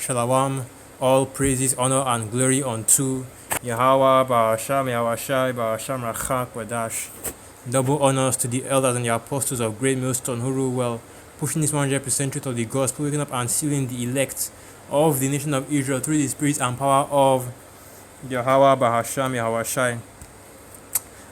Shalom, all praises, honor, and glory unto YAHAWAH, Bahasham, Yahweh Bahasham, Rachak, Wadash. Double honors to the elders and the apostles of Great Millstone who rule well, pushing this 100% truth of the gospel, waking up and sealing the elect of the nation of Israel through the spirit and power of YAHAWAH, Bahasham, Yahweh.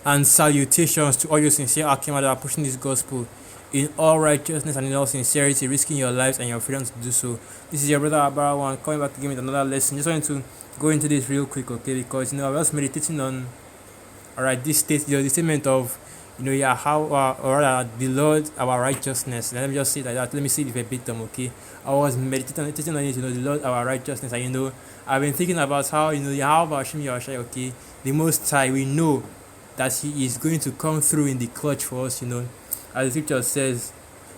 And salutations to all you sincere Akima that are pushing this gospel in all righteousness and in all sincerity, risking your lives and your freedom to do so. This is your brother Abarawan coming back again with another lesson. Just wanted to go into this real quick, okay? Because I was meditating on this statement of Yahawah, or rather the Lord our righteousness. Let me just say it like that. Let me say it verbatim, okay? I was meditating on it, the Lord our righteousness, and I've been thinking about how Yahweh Hashem Yahushai, okay, the Most High, we know that He is going to come through in the clutch for us, as the scripture says,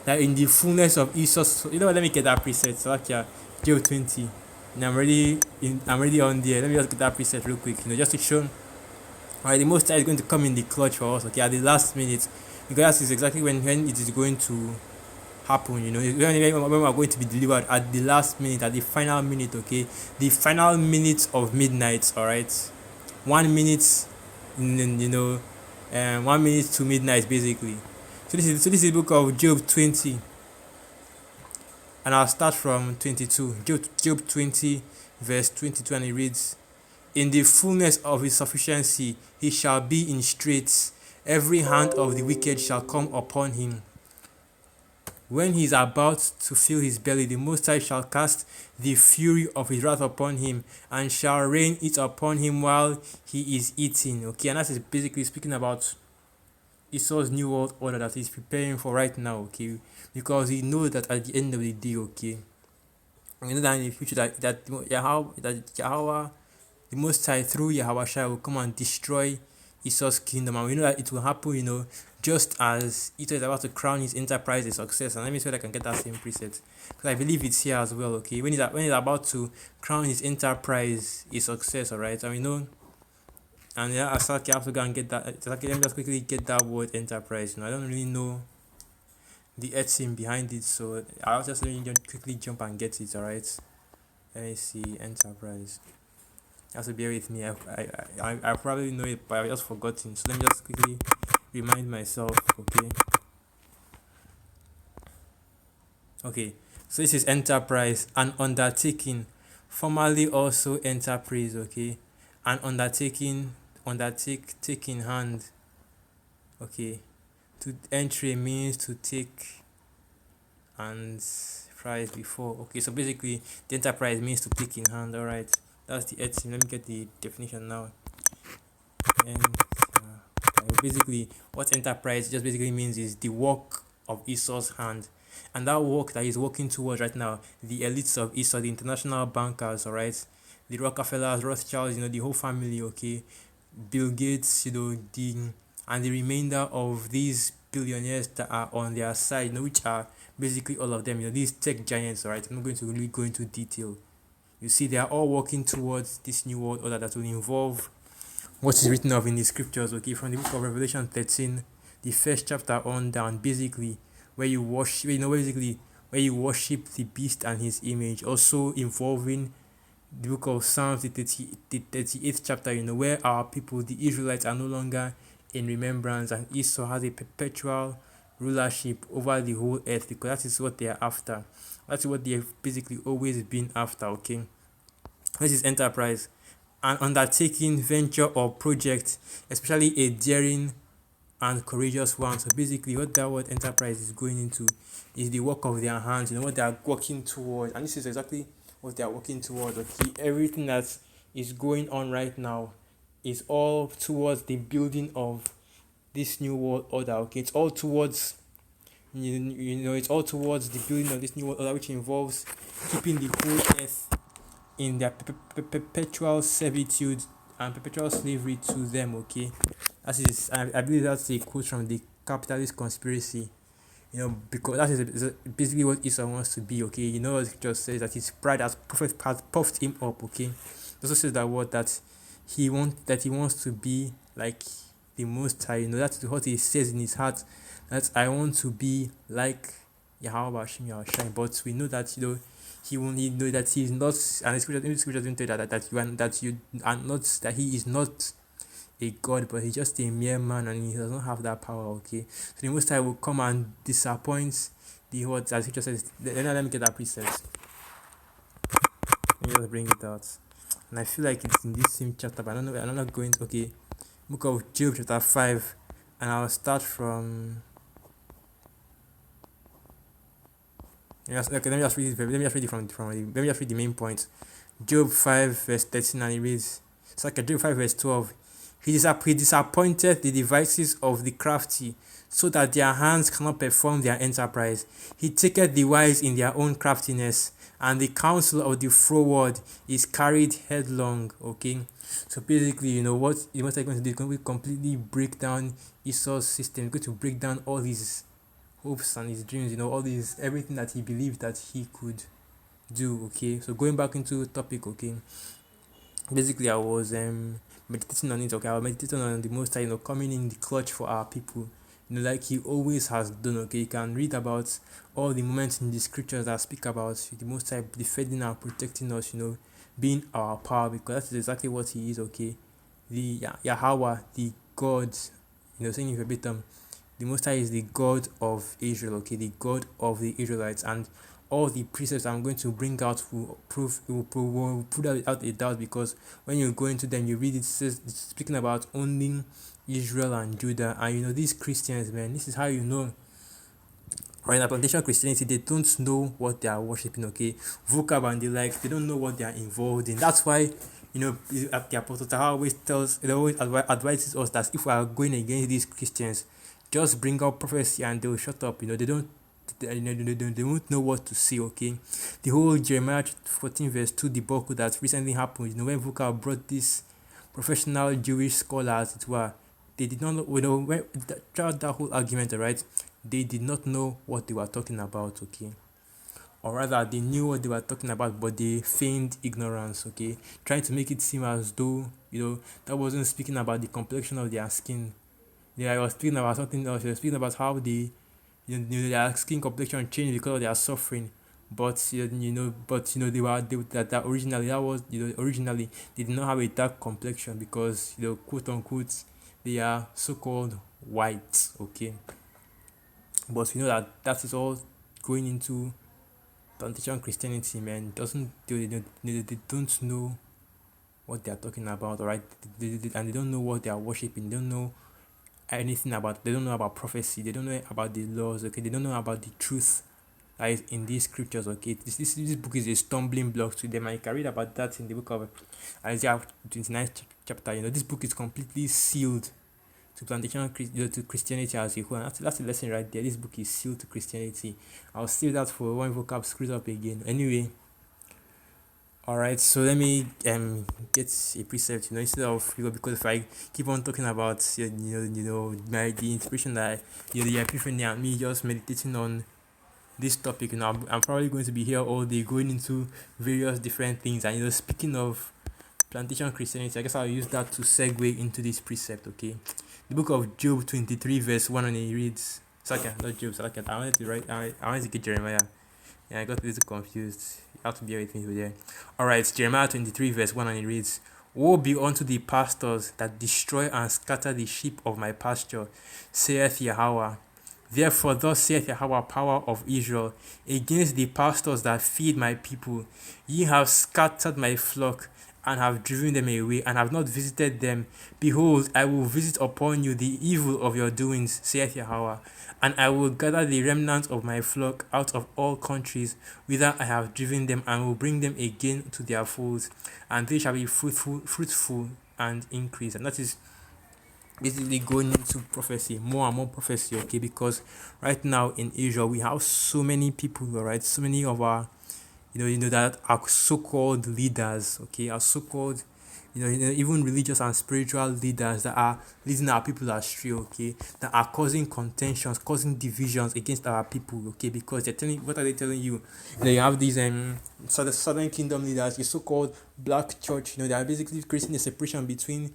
that in the fullness of Esau's, let me get that preset. So like Job 20, and I'm already on there. Let me just get that preset real quick, just to show, alright, the Most High is going to come in the clutch for us, okay, at the last minute, because that is exactly when it is going to happen, when we are going to be delivered at the last minute, at the final minute, okay, the final minute of midnight, alright, 1 minute, 1 minute to midnight, basically. So this is the book of Job 20, and I'll start from 22. Job 20, verse 22, and it reads, "In the fullness of His sufficiency He shall be in straits; every hand of the wicked shall come upon him. When he is about to fill his belly, the Most High shall cast the fury of His wrath upon him, and shall rain it upon him while he is eating." Okay, and that is basically speaking about Esau's new world order that he's preparing for right now, okay, because he knows that at the end of the day, okay, we know that in the future that Yahawah, the Most High, through Yahweh will come and destroy Esau's kingdom, and we know that it will happen, just as Esau is about to crown his enterprise a success. And let me see if I can get that same preset, because I believe it's here as well, okay, when he's about to crown his enterprise a success, alright, and we know. And yeah, Asaki, I have to go and get that. Let me just quickly get that word enterprise. I don't really know the etching behind it, so I'll just let me quickly jump and get it. Alright, let me see enterprise. You have to bear with me. I probably know it, but I've just forgotten. So let me just quickly remind myself. Okay. So this is enterprise, an undertaking, formerly also enterprise. Okay, an undertaking. Taking hand. Okay, to entry means to take and prize before. Okay, so basically the enterprise means to take in hand. All right, that's the etching. Let me get the definition now. And basically what enterprise just basically means is the work of Esau's hand, and that work that he's working towards right now, the elites of Esau, the international bankers, all right, the Rockefellers, Rothschilds, the whole family, okay, Bill Gates, the remainder of these billionaires that are on their side, which are basically all of them, these tech giants, right? I'm not going to really go into detail. You see, they are all working towards this new world order that will involve what is written of in the scriptures, okay, from the book of Revelation 13, the first chapter on down, basically, where you worship, where you worship the beast and his image, also involving the book of Psalms, the 38th chapter, where our people, the Israelites, are no longer in remembrance, and Esau has a perpetual rulership over the whole earth, because that is what they are after. That's what they have basically always been after, okay? This is enterprise, an undertaking, venture, or project, especially a daring and courageous one. So basically what that word enterprise is going into is the work of their hands, what they are working towards, and this is exactly what they are working towards. Okay, everything that is going on right now is all towards the building of this new world order. Okay, it's all towards it's all towards the building of this new world order, which involves keeping the whole earth in their perpetual servitude and perpetual slavery to them. Okay, I believe that's a quote from the Capitalist Conspiracy. Because that is basically what Esau wants to be, okay? What it just says, that his pride has puffed him up, okay? It also says that he wants to be like the Most High. That's what he says in his heart, that I want to be like Yahawah Shim Yahushai. But we know that he will need know that he is not, and the scripture don't tell that you are not, that he is not a god, but he's just a mere man and he does not have that power. Okay, so the Most High will come and disappoint the what, as scripture says. Let me get that precept. Let me just bring it out. And I feel like it's in this same chapter, but I don't know. I'm not going to. Okay, book of Job chapter 5, and I'll start from. Let me just read it. Let me just read it let me just read the main points. Job 5 verse 13, and it reads. It's like Job 5 verse 12. He disappointed the devices of the crafty, so that their hands cannot perform their enterprise. He taketh the wise in their own craftiness, and the counsel of the froward is carried headlong. Okay, so basically, what the Most High going to do is going to completely break down Esau's system. He's going to break down all his hopes and his dreams. All these, everything that he believed that he could do. Okay, so going back into topic. Okay, basically I was meditating on it. Okay, I was meditating on the Most High, coming in the clutch for our people, like he always has done. Okay, you can read about all the moments in the scriptures that speak about the Most High defending and protecting us, being our power, because that is exactly what he is. Okay, the YAHAWAH, the God, saying verbatim, the Most High is the God of Israel. Okay, the God of the Israelites, and all the precepts I'm going to bring out will put that without a doubt, because when you go into them, you read it, says it's speaking about only Israel and Judah. And these Christians, man, this is how right now, plantation Christianity, they don't know what they are worshiping. Okay, vocab and the like, they don't know what they are involved in. That's why the Apostle always advises us that if we are going against these Christians, just bring up prophecy and they'll shut up. They won't know what to say. Okay, the whole Jeremiah 14 verse 2 debacle that recently happened, when Vocal brought this professional Jewish scholar, as it were, they did not know, throughout that whole argument, right, they did not know what they were talking about. Okay, or rather they knew what they were talking about, but they feigned ignorance. Okay, trying to make it seem as though that wasn't speaking about the complexion of their skin. I was speaking about something else. They were speaking about how their skin complexion changed because of their suffering. But that originally, that was originally they did not have a dark complexion, because quote unquote they are so-called white. Okay, but that is all going into plantation Christianity, man. Doesn't they don't know what they are talking about, alright? And they don't know what they are worshiping. They don't know anything about. They don't know about prophecy. They don't know about the laws. Okay, they don't know about the truth that is in these scriptures. Okay, this book is a stumbling block to them. I can read about that in the book of Isaiah 29th chapter. This book is completely sealed to plantation to Christianity as a whole. And that's the lesson right there. This book is sealed to Christianity. I'll save that for when vocab screws up again. Anyway, alright, so let me get a precept, instead of because if I keep on talking about the inspiration that the epiphany and me just meditating on this topic, I'm probably going to be here all day going into various different things. And speaking of plantation Christianity, I guess I'll use that to segue into this precept. Okay, the book of Job 23 verse 1, and it reads, not Job, I wanted to get Jeremiah. Yeah, I got a little confused. You have to bear with me there. Alright, Jeremiah 23 verse 1, and it reads, Woe be unto the pastors that destroy and scatter the sheep of my pasture, saith YAHAWAH. Therefore thus saith YAHAWAH, power of Israel, against the pastors that feed my people. Ye have scattered my flock, and have driven them away, and have not visited them. Behold, I will visit upon you the evil of your doings, saith YAHAWAH. And I will gather the remnants of my flock out of all countries whither I have driven them, and will bring them again to their folds, and they shall be fruitful and increase. And that is basically going into prophecy, more and more prophecy. Okay, because right now in Israel we have so many people, right? So many of our that are so-called leaders, okay, are so-called even religious and spiritual leaders that are leading our people astray, okay, that are causing contentions, causing divisions against our people, okay, because they're telling, what are they telling you? You have these southern kingdom leaders, the so-called black church, they are basically creating a separation between,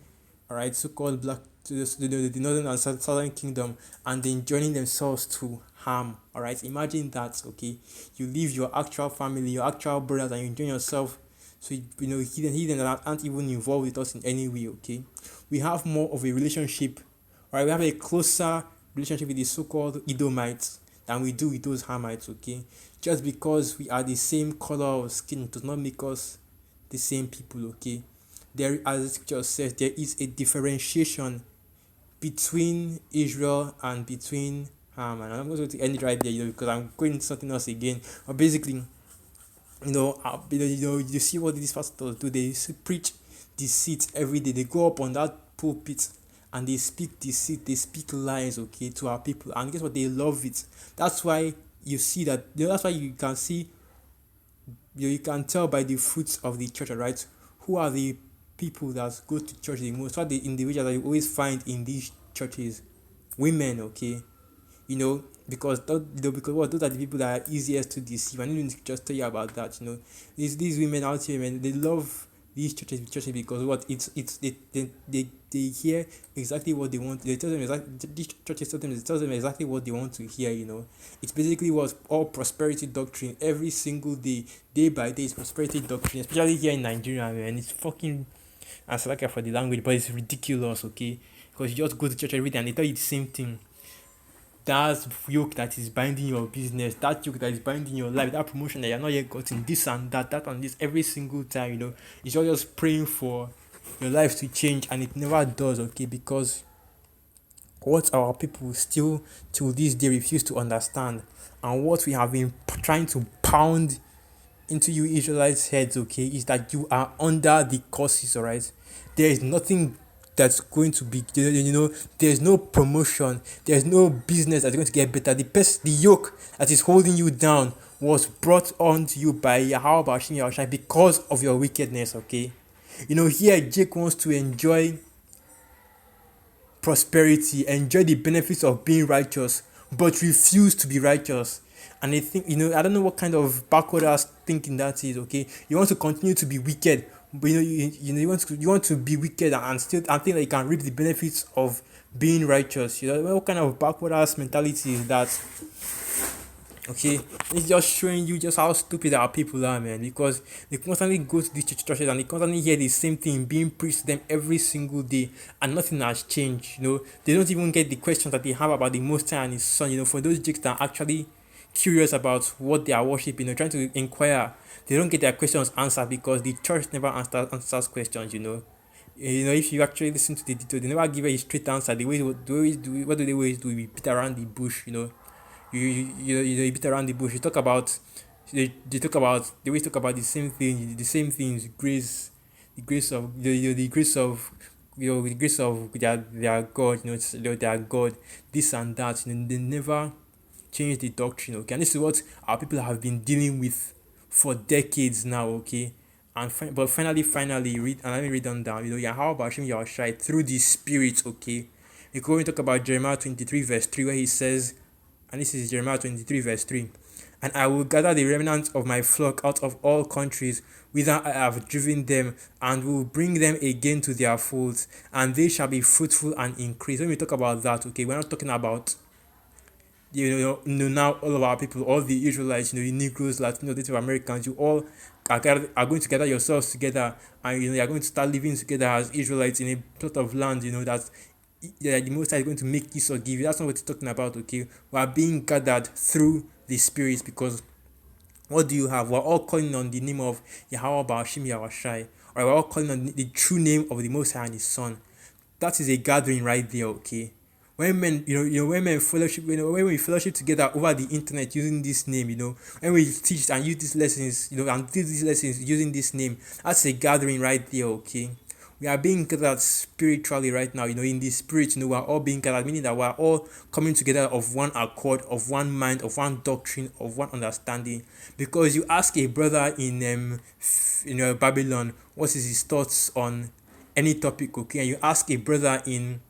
alright, so-called black to the northern and southern kingdom, and then joining themselves to harm. All right, imagine that. Okay, you leave your actual family, your actual brothers, and you join yourself. So hidden that aren't even involved with us in any way. Okay, we have more of a relationship. All right, we have a closer relationship with the so-called Edomites than we do with those Hamites. Okay, just because we are the same color of skin does not make us the same people. Okay, there, as the scripture says, there is a differentiation between Israel and between Ham. And I'm going to end it right there, because I'm going into something else again. But basically, you see what these pastors do. They preach deceit every day. They go up on that pulpit and they speak deceit. They speak lies, okay, to our people. And guess what? They love it. That's why you see that. That's why you can see. You can tell by the fruits of the church, right? Who are the people that go to church the most? What are the individuals that you always find in these churches? Women, okay, because because what, those are the people that are easiest to deceive. I need to just tell you about that. These women out here, man, they love these churches because what, they hear exactly what they want. They tell them exactly, these churches tell them exactly what they want to hear. It's basically what, all prosperity doctrine every single day, day by day, is prosperity doctrine, especially here in Nigeria, man. It's fucking, as like for the language, but it's ridiculous, okay? Because you just go to church every day and they tell you the same thing. That yoke that is binding your business, that yoke that is binding your life, that promotion that you're not yet gotten, this and that and this, every single time, it's all just praying for your life to change, and it never does, okay? Because what our people still till this day refuse to understand, and what we have been trying to pound into you Israelites' heads, okay, is that you are under the curses, alright? There is nothing that's going to be, there's no promotion, there's no business that's going to get better. The yoke that is holding you down was brought on to you by YAHAWAH because of your wickedness, okay? Here Jake wants to enjoy prosperity, enjoy the benefits of being righteous, but refuse to be righteous. And I think, I don't know what kind of backward ass thinking that is, okay? You want to continue to be wicked, but you want to be wicked and still and think that you can reap the benefits of being righteous. What kind of backward ass mentality is that? Okay, it's just showing you just how stupid our people are, man, because they constantly go to these churches and they constantly hear the same thing being preached to them every single day, and nothing has changed. They don't even get the questions that they have about the Most High and His Son. For those jigs that are actually curious about what they are worshiping, trying to inquire, they don't get their questions answered because the church never answers questions. If you actually listen to the detail, they never give a straight answer. What do they always do? We beat around the bush. You beat around the bush. You talk about they always talk about the same things, grace, the grace of the grace of the grace of their God, their God, this and that. They never change the doctrine, okay? And this is what our people have been dealing with for decades now, okay? But finally read, and let me read them down. YAHAWAH through the Spirit, okay? We go and talk about Jeremiah 23 verse 3, where he says, and this is Jeremiah 23 verse 3, and I will gather the remnants of my flock out of all countries whither I have driven them, and will bring them again to their folds, and they shall be fruitful and increase. When we talk about that, okay, we're not talking about now all of our people, all the Israelites, the Negroes, Latinos, Native Americans, you all are going to gather yourselves together, and you are going to start living together as Israelites in a plot of land, that the Most High is going to make use or give you. That's not what he's talking about, okay? We are being gathered through the Spirit, because what do you have? We're all calling on the name of Yahweh Ba'ashim Yahweh, or we're all calling on the true name of the Most High and His Son. That is a gathering right there, okay? When men, when men fellowship, when we fellowship together over the internet using this name, when we teach and use these lessons, and teach these lessons using this name, that's a gathering right there, okay? We are being gathered spiritually right now, in the spirit, we're all being gathered, meaning that we're all coming together of one accord, of one mind, of one doctrine, of one understanding. Because you ask a brother in Babylon what is his thoughts on any topic, okay, and you ask a brother in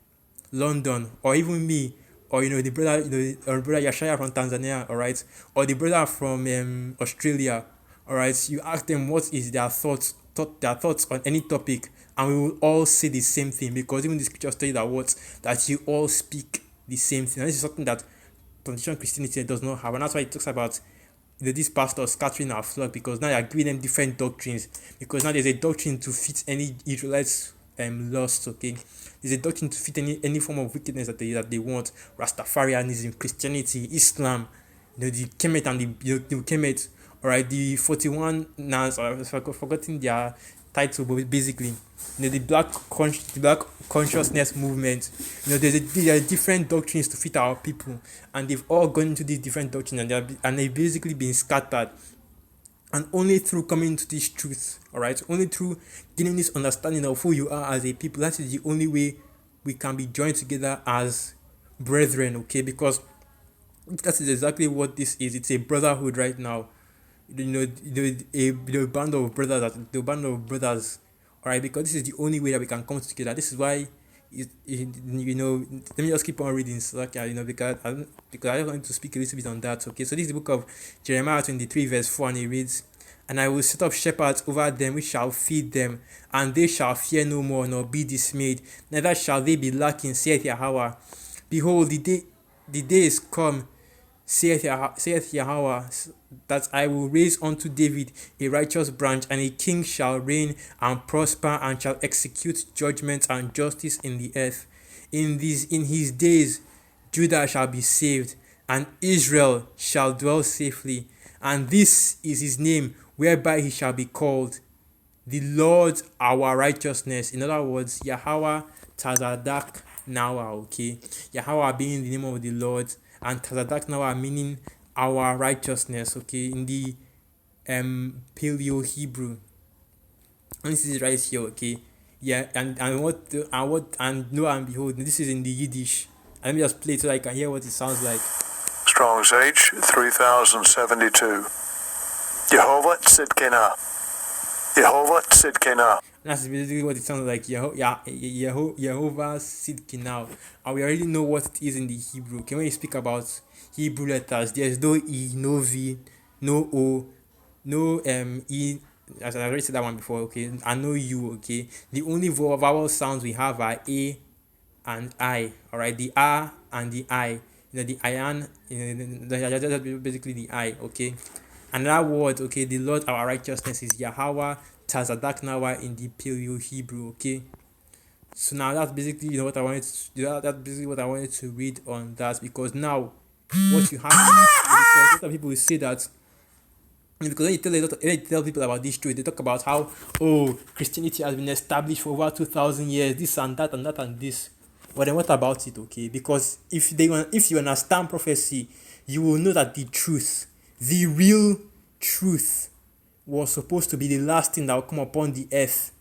London, or even me, or the brother, or brother Yashaya from Tanzania, all right, or the brother from Australia, all right, you ask them what is their thoughts on any topic, and we will all say the same thing, because even the scriptures tell you that you all speak the same thing. And this is something that plantation Christianity does not have. And that's why it talks about these pastors scattering our flock, because now they are giving them different doctrines, because now there's a doctrine to fit any Israelites lust. Okay, there's a doctrine to fit any form of wickedness that they want. Rastafarianism, Christianity, Islam, the Kemet and the Kemet. All right, the 41 Nas, I've forgotten their title, but basically, the black consciousness movement. There are different doctrines to fit our people, and they've all gone into these different doctrines, and they've basically been scattered. And only through coming to this truth, all right, only through getting this understanding of who you are as a people, that is the only way we can be joined together as brethren. Okay, because that is exactly what this is. It's a brotherhood right now. The band of brothers, all right, because this is the only way that we can come together. This is why let me just keep on reading, so like, because I just want to speak a little bit on that. Okay, so this is the book of Jeremiah 23 verse 4, and it reads, "And I will set up shepherds over them which shall feed them, and they shall fear no more nor be dismayed, neither shall they be lacking, saith YAHAWAH. Behold, the day is come, saith YAHAWAH, that I will raise unto David a righteous branch, and a king shall reign and prosper, and shall execute judgment and justice in the earth. In his days Judah shall be saved, and Israel shall dwell safely. And this is his name, whereby he shall be called, the Lord our righteousness." In other words, YAHAWAH tazadaknawa. Okay, YAHAWAH being the name of the Lord, and tazadaknawa meaning our righteousness. Okay, in the Paleo Hebrew, and this is right here. Okay, yeah, and lo and behold, this is in the Yiddish. Let me just play it so I can hear what it sounds like. Strong's H 3072. Yehovah Tzidkena. Yehovah Tzidkena. That's basically what it sounds like. Yehovah Sidkina. And we already know what it is in the Hebrew. Okay, when you speak about Hebrew letters, there's no E, no V, no O, no E. As I already said that one before. Okay, and no U. Okay, the only vowel sounds we have are A and I. All right, the R and the I. The iron, basically the I. Okay. Another word, okay, the Lord our righteousness is YAHAWAH tazadaknawa in the Paleo Hebrew. Okay, so now that's basically what I wanted to, that's basically what I wanted to read on that, because now what you have, because a lot of people will say that, because when you tell people about this truth, they talk about how, oh, Christianity has been established for over 2,000 years, this and that and that and this. But then what about it? Okay, because if you understand prophecy, you will know that the truth, the real truth, was supposed to be the last thing that will come upon the earth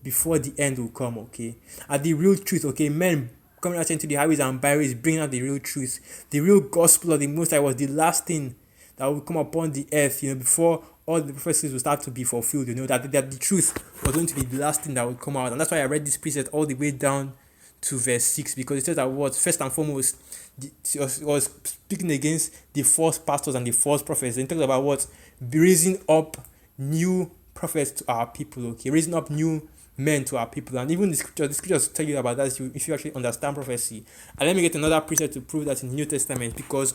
before the end will come. Okay, and the real truth, okay, men coming out into the highways and byways bringing out the real truth, the real gospel of the Most High was the last thing that will come upon the earth, before all the prophecies will start to be fulfilled. That the truth was going to be the last thing that would come out. And that's why I read this precept all the way down to verse 6, because it says that what, first and foremost, it was speaking against the false pastors and the false prophets. And talking about what, raising up new prophets to our people. Okay, raising up new men to our people. And even the scriptures tell you about that if you actually understand prophecy. And let me get another precept to prove that in the New Testament, because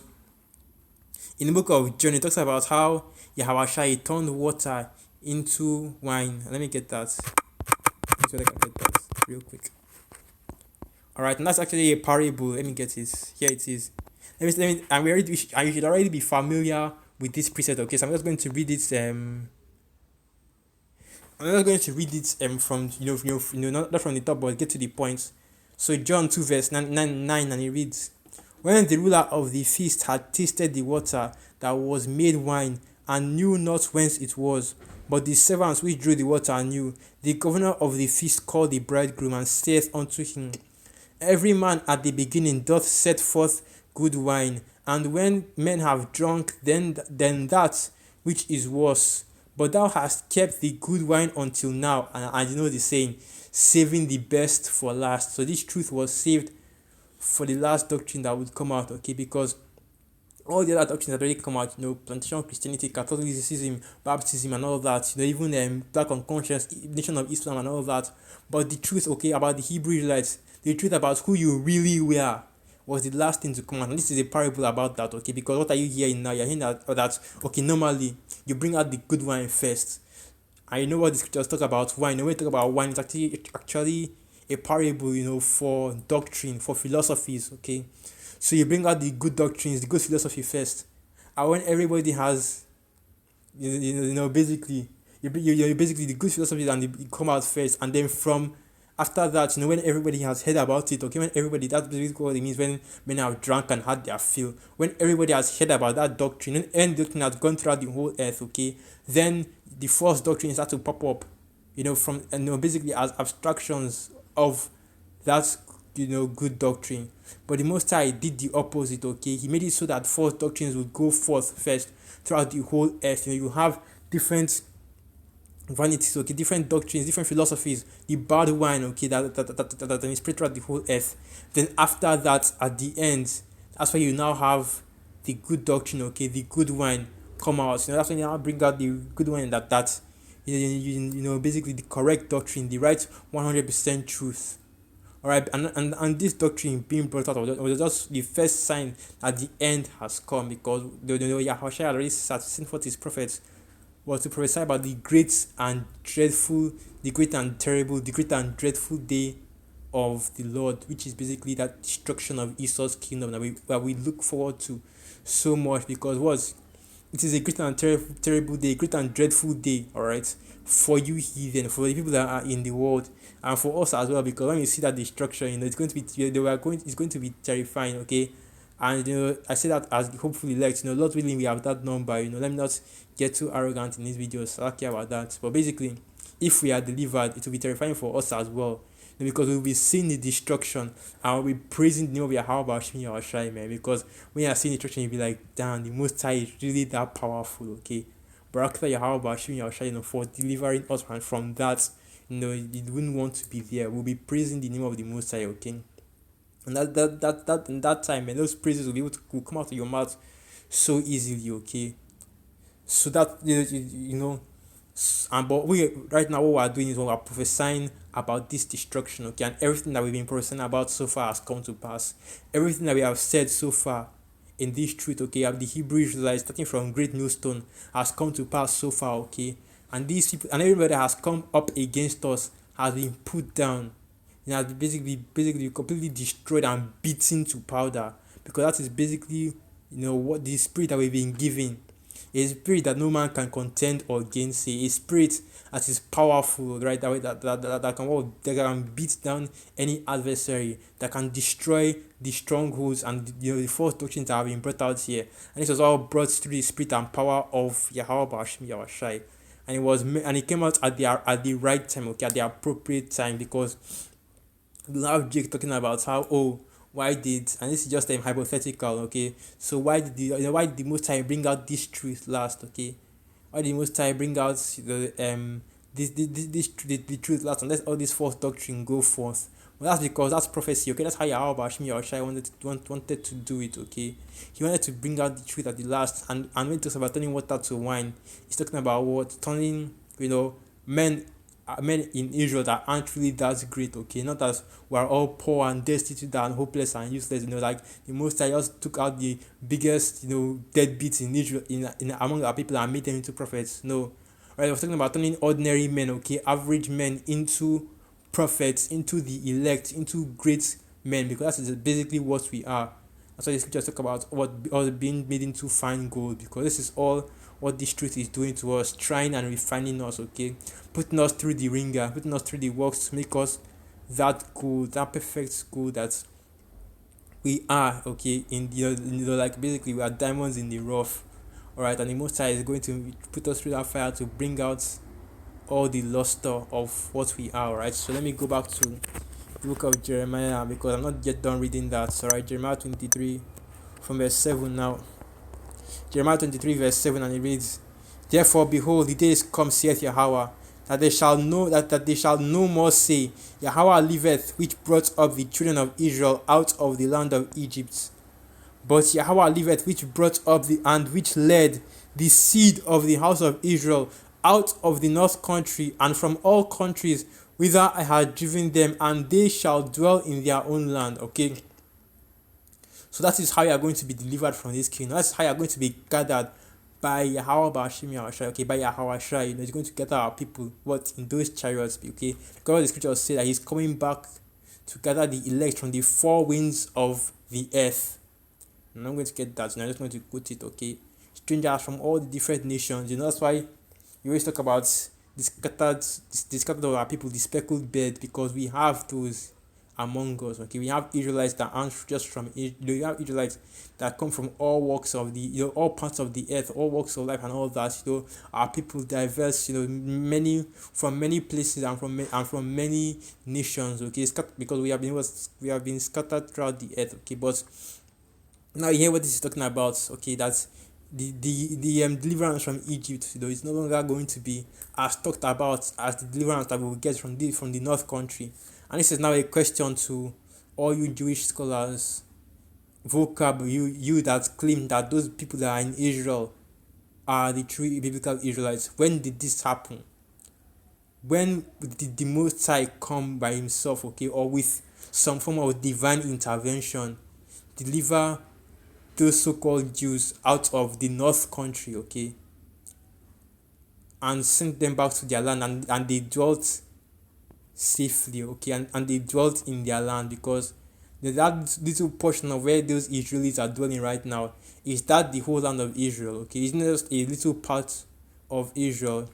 in the book of John, it talks about how YAHAWAH turned water into wine. Let me get that. Let me see if I can get that real quick. Alright, and that's actually a parable. Let me get it. Here it is. And you should already be familiar with this precept. Okay, so I'm just going to read it. I'm just going to read it from not from the top, but get to the point. So John 2 verse 9, and it reads, "When the ruler of the feast had tasted the water that was made wine, and knew not whence it was, but the servants which drew the water knew, the governor of the feast called the bridegroom, and saith unto him, Every man at the beginning doth set forth good wine, and when men have drunk, then that which is worse. But thou hast kept the good wine until now." And you know the saying, saving the best for last. So this truth was saved for the last doctrine that would come out. Okay, because all the other doctrines had already come out, plantation Christianity, Catholicism, baptism, and all that, even black unconscious, nation of Islam, and all that. But the truth, okay, about the Hebrew Israelites, the truth about who you really were, was the last thing to come out. And this is a parable about that, okay? Because what are you hearing now? You're hearing that okay, normally you bring out the good wine first. I know what the scriptures talk about wine. When we talk about wine, it's actually a parable, for doctrine, for philosophies, okay? So you bring out the good doctrines, the good philosophy first. And when everybody has, basically, basically the good philosophy and you come out first, and then from after that, when everybody has heard about it, okay, when everybody, that's basically what it means when men have drunk and had their fill. When everybody has heard about that doctrine, and any doctrine has gone throughout the whole earth, okay, then the false doctrine starts to pop up, from basically as abstractions of that good doctrine. But the Most High did the opposite, okay? He made it so that false doctrines would go forth first throughout the whole earth. You have different vanities, okay, different doctrines, different philosophies, the bad wine, okay, that is spread throughout the whole earth. Then after that, at the end, that's why you now have the good doctrine, okay, the good wine come out. That's when you now bring out the good wine that basically the correct doctrine, the right 100% truth. All right, and this doctrine being brought out was just the first sign that the end has come, because YAHAWAH had already sent forth his prophets was to prophesy about the great and dreadful, the great and terrible, the great and dreadful day of the Lord, which is basically that destruction of Esau's kingdom that we look forward to so much, because it is a great and terrible day, great and dreadful day, all right, for you heathen, for the people that are in the world, and for us as well, because when you see that destruction, it's going to be it's going to be terrifying, okay. And I say that as hopefully elect, Lord willing, we have that number. Let me not get too arrogant in these videos. So I don't care about that. But basically, if we are delivered, it will be terrifying for us as well, because we'll be seeing the destruction and we'll be praising the name of YAHAWAH, man. Because when you're seeing destruction, you'll be like, damn, the Most High is really that powerful, okay. But after YAHAWAH, for delivering us from that, you wouldn't want to be there. We'll be praising the name of the Most High, okay. And that in that time, and those praises will come out of your mouth so easily, okay. So that and but we right now, what we're doing is we're prophesying about this destruction, okay, and everything that we've been prophesying about so far has come to pass. Everything that we have said so far in this truth, okay, of the Hebrew Israelites, starting from Great Millstone, has come to pass so far, okay. And these people and everybody that has come up against us has been put down. Has basically completely destroyed and beaten to powder, because that is basically what the spirit that we've been given, a spirit that no man can contend or gainsay, a spirit that is powerful, right? That can beat down any adversary, that can destroy the strongholds and the false doctrines that have been brought out here. And this was all brought through the spirit and power of YAHAWAH, and it came out at the right time, okay, at the appropriate time, because we'll have Jake talking about how why did, and this is just hypothetical, okay, so why did the Most High bring out this truth last, okay, why did the Most High bring out the truth last, and let all this false doctrine go forth? Well, that's because that's prophecy, okay. That's how YAHAWAH wanted to do it, okay. He wanted to bring out the truth at the last, and when he talks about turning water to wine, he's talking about what turning men in Israel that aren't really that great, okay, not as we're all poor and destitute and hopeless and useless, like the Most High just took out the biggest deadbeats in Israel in among our people and made them into prophets. No, right? I was talking about turning ordinary men, okay, average men, into prophets, into the elect, into great men, because that is basically what we are. That's why the scriptures talk about what being made into fine gold, because this is all what this truth is doing to us, trying and refining us, okay, putting us through the ringer, putting us through the works to make us that gold, that perfect gold that we are, okay, like basically we are diamonds in the rough, all right, and the Most High is going to put us through that fire to bring out all the luster of what we are, all right. So let me go back to the book of Jeremiah, because I'm not yet done reading that. All right, Jeremiah 23 from verse 7 now. Jeremiah 23 verse 7, and it reads, "Therefore, behold, the days come, saith YAHAWAH, that they shall no more say, YAHAWAH liveth, which brought up the children of Israel out of the land of Egypt. But YAHAWAH liveth, which brought up and which led the seed of the house of Israel out of the north country, and from all countries whither I had driven them, and they shall dwell in their own land." Okay. So that is how you are going to be delivered from this kingdom. That's how you are going to be gathered by YAHAWAH, okay, by YAHAWAH, he's going to gather our people, what, in those chariots, okay, because the scriptures say that he's coming back to gather the elect from the four winds of the earth. I'm not going to get that, I'm just going to quote it, okay, strangers from all the different nations, that's why you always talk about the scattered of our people, the speckled bird, because we have those among us, okay. We have Israelites that aren't just from we have Israelites that come from all walks of the all parts of the earth, all walks of life and all that. Our people diverse, many from many places and from many nations, okay. Because we have been scattered throughout the earth, okay. But now you hear what this is talking about, okay. That's the deliverance from Egypt, is no longer going to be as talked about as the deliverance that we will get from the north country. And this is now a question to all you Jewish scholars, vocab, you that claim that those people that are in Israel are the true biblical Israelites. When did this happen? When did the Most High come by himself, okay, or with some form of divine intervention, deliver those so-called Jews out of the north country, okay, and send them back to their land, and they dwelt safely, okay, and they dwelt in their land? Because that little portion of where those Israelites are dwelling right now, is that the whole land of Israel, okay? Isn't it just a little part of Israel?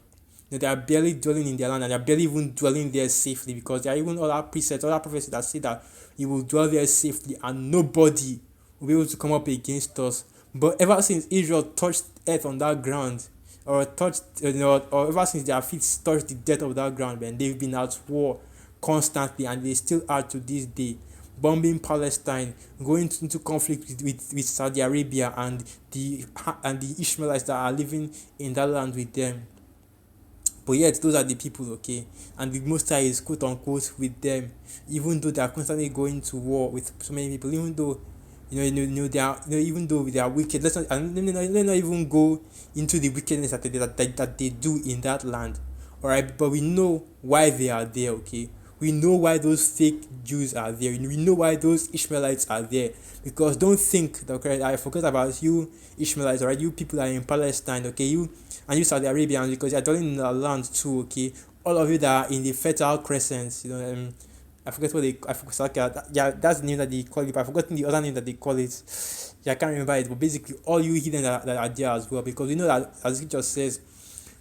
They are barely dwelling in their land, and they are barely even dwelling there safely, because there are even other precepts, other prophecies that say that you will dwell there safely and nobody will be able to come up against us. But ever since Israel touched earth on that ground, or touched, or ever since their feet touched the dirt of that ground, man, they've been at war constantly, and they still are to this day, bombing Palestine, going into conflict with Saudi Arabia and the Ishmaelites that are living in that land with them. But yet, those are the people, okay, and the Most High is quote unquote with them, even though they are constantly going to war with so many people, even though they are, even though they are wicked. Let's not even go into the wickedness that they do in that land, all right. But we know why they are there, okay. We know why those fake Jews are there. We know why those Ishmaelites are there. Because don't think that, okay, I forgot about you Ishmaelites, alright. You people are in Palestine, okay. You Saudi Arabians, because you're dwelling in the land too, okay. All of you that are in the Fertile Crescent, I forget what I forgot. Okay, yeah, that's the name that they call it. But I've forgotten the other name that they call it. Yeah, I can't remember it. But basically, all you heathen that are there as well, because we know that, as it just says,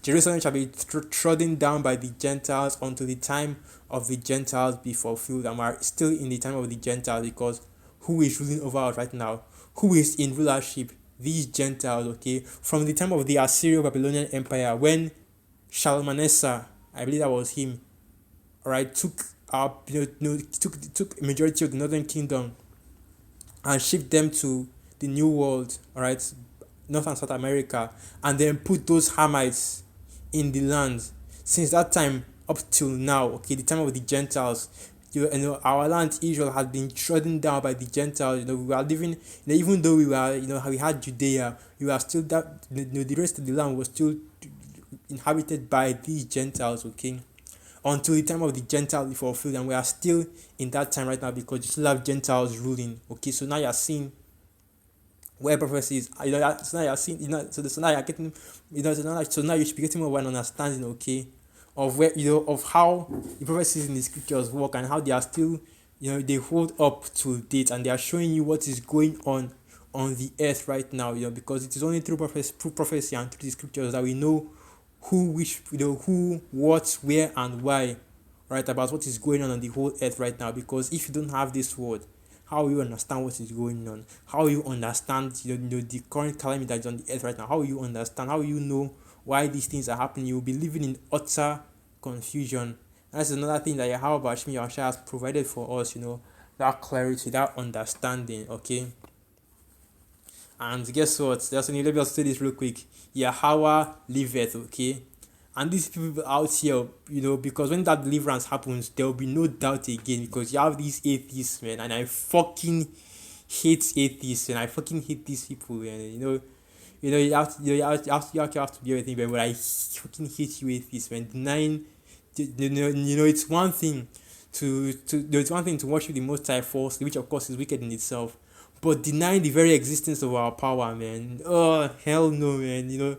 Jerusalem shall be trodden down by the Gentiles until the time of the Gentiles be fulfilled. And we're still in the time of the Gentiles, because who is ruling over us right now? Who is in rulership? These Gentiles, okay? From the time of the Assyrio-Babylonian Empire, when Shalmaneser, I believe that was him, alright, took majority of the northern kingdom and shipped them to the new world, alright, North and South America, and then put those Hamites in the land. Since that time up till now, okay, the time of the Gentiles, our land Israel had been trodden down by the Gentiles. We were living, even though we were, we had Judea, we were still that, the rest of the land was still inhabited by these Gentiles, okay, until the time of the Gentiles be fulfilled. And we are still in that time right now, because you still have Gentiles ruling, okay. So now you're seeing where prophecy is, so now you're seeing, so now you're getting, so now you should be getting more of an understanding, okay, of where, of how the prophecies in the scriptures work, and how they are still, they hold up to date, and they are showing you what is going on the earth right now, because it is only through prophecy and through the scriptures that we know who, which, who, what, where, and why, right, about what is going on the whole earth right now. Because if you don't have this word, how will you understand what is going on? How will you understand the current calamity that is on the earth right now? How will you understand? How will you know why these things are happening? You will be living in utter confusion. That's another thing that YAHAWAH has provided for us, that clarity, that understanding, okay. And guess what? Let me just say this real quick. YAHAWAH liveth, okay? And these people out here, because when that deliverance happens, there will be no doubt again, because you have these atheists, man, and I fucking hate atheists, and I fucking hate these people, man. You have to be everything, man, but I fucking hate you atheists, man. Denying, it's one thing to worship the Most High falsely, which of course is wicked in itself. but denying the very existence of our power, man. Oh hell no, man.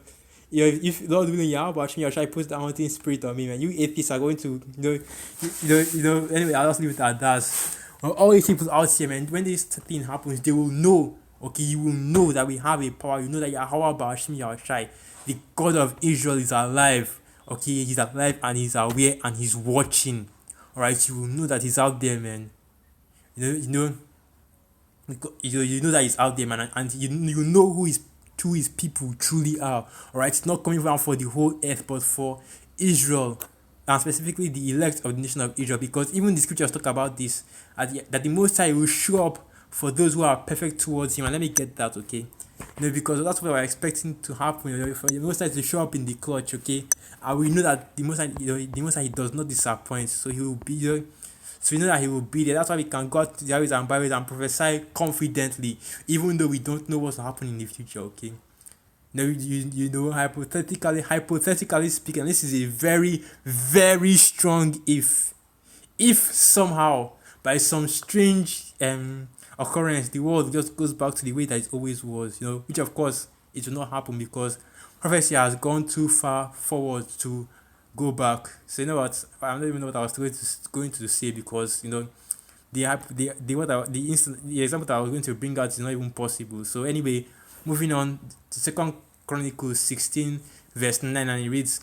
If Lord willing, Yahweh Shai puts the haunting spirit on me, man. You atheists are going to, Anyway, I'll just leave it at that. Well, all these people out here, man, when this thing happens, they will know. Okay, you will know that we have a power. You know that YAHAWAH Shai, the God of Israel, is alive. Okay, he's alive and he's aware and he's watching. All right, you will know that he's out there, man. You know, you know that he's out there, man, and you know who his people truly are. All right, it's not coming down for the whole earth, but for Israel, and specifically the elect of the nation of Israel, because even the scriptures talk about this, that the Most High will show up for those who are perfect towards Him. And let me get that, okay? Because that's what we're expecting to happen. For the Most High to show up in the clutch, okay? And we know that the Most High, the Most High, He does not disappoint, so He will be there. So we know that He will be there. That's why we can go to the areas and byways and prophesy confidently, even though we don't know what's happening in the future. Okay. Now hypothetically speaking, this is a very, very strong if. If somehow by some strange occurrence the world just goes back to the way that it always was, which of course it will not happen because prophecy has gone too far forward to go back. So you know what? I don't even know what I was going to say because the example that I was going to bring out is not even possible. So anyway, moving on to Second Chronicles 16 verse 9, and it reads,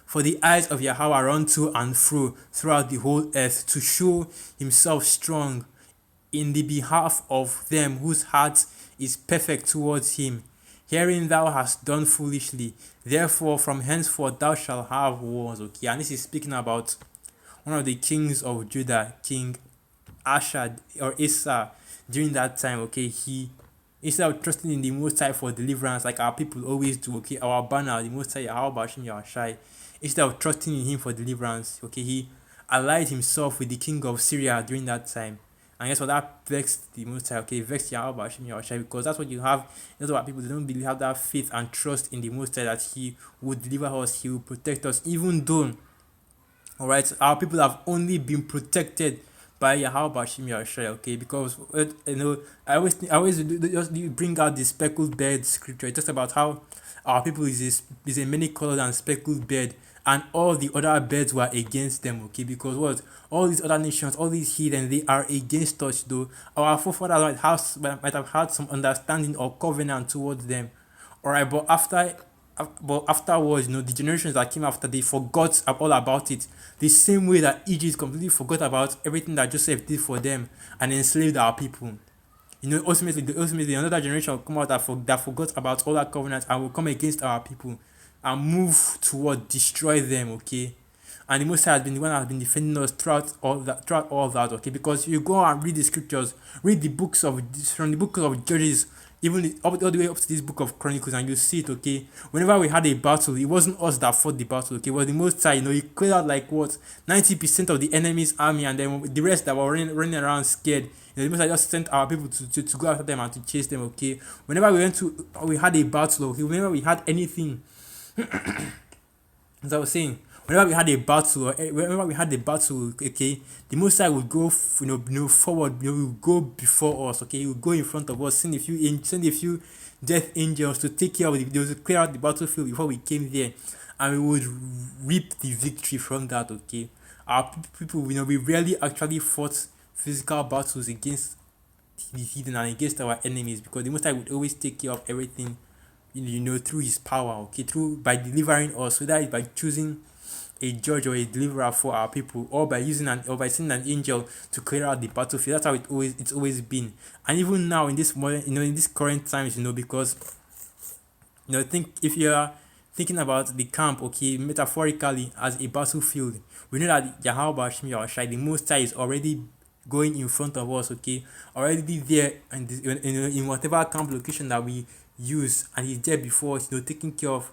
"For the eyes of Yahweh run to and fro throughout the whole earth to show himself strong in the behalf of them whose heart is perfect towards him. Herein thou hast done foolishly. Therefore from henceforth thou shalt have wars." Okay, and this is speaking about one of the kings of Judah, King Asa or Asa. During that time, okay, he, instead of trusting in the Most High for deliverance like our people always do, okay, our banner, the Most High, Yahweh, instead of trusting in him for deliverance, okay, he allied himself with the king of Syria during that time. And guess what? That vexed the Most High, okay, vexed Yahweh, because that's what you have. That's what people, they don't really have that faith and trust in the Most High that He would deliver us, He will protect us, even though, all right, our people have only been protected by Yahweh, okay, because I always just bring out the speckled bird scripture. It talks about how our people is a many colored and speckled bird, and all the other birds were against them, okay, because what, all these other nations, all these heathen, they are against us, though our forefathers might have had some understanding or covenant towards them, all right, but afterwards, the generations that came after, they forgot all about it. The same way that Egypt completely forgot about everything that Joseph did for them and enslaved our people. Ultimately, another generation will come out that forgot about all that covenant and will come against our people and move toward destroy them. Okay, and the Most High has been the one that has been defending us throughout all that. Okay, because you go and read the scriptures, read the books from the book of Judges, even all the way up to this book of Chronicles, and you see it. Okay, whenever we had a battle, it wasn't us that fought the battle. Okay, it was the Most High. He cleared out like what 90% of the enemy's army, and then the rest that were running around scared. The Most High just sent our people to go after them and to chase them. Okay, whenever we had a battle. Okay, whenever we had anything, as I was saying, whenever we had a battle, okay, the Most High would go, forward, will go before us, okay, he will go in front of us, send a few death angels to take care of they will clear out the battlefield before we came there, and we would reap the victory from that, okay. Our people, we rarely actually fought physical battles against the heathen and against our enemies because the Most High would always take care of everything, through His power, okay, through by delivering us, whether it's by choosing a judge or a deliverer for our people, or by sending an angel to clear out the battlefield. That's how it's always been, and even now in this modern, in this current times, because think if you are thinking about the camp, okay, metaphorically as a battlefield, we know that Yahweh the Most High is already going in front of us, okay, already there, and in whatever camp location that we use, and He's there before us, taking care of,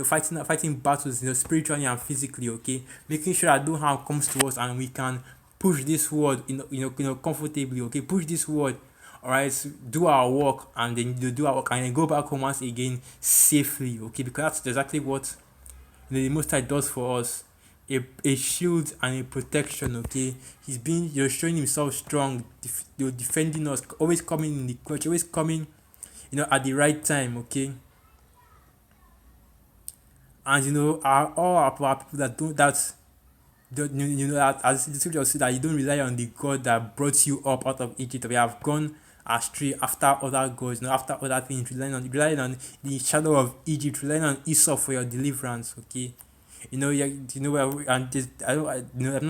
fighting battles, spiritually and physically, okay, making sure that no harm comes to us, and we can push this word, comfortably, okay, push this word, all right, do our work, and then do our work, and then go back home once again safely, okay, because that's exactly what the Most High does for us. a shield and a protection. Okay, he's been, showing himself strong, defending us, always coming in the clutch, always coming, at the right time. Okay, and all our people that don't that. That as the scripture says, that you don't rely on the God that brought you up out of Egypt. We have gone astray after other gods, after other things, relying on the shadow of Egypt, relying on Esau for your deliverance. Okay, and I'm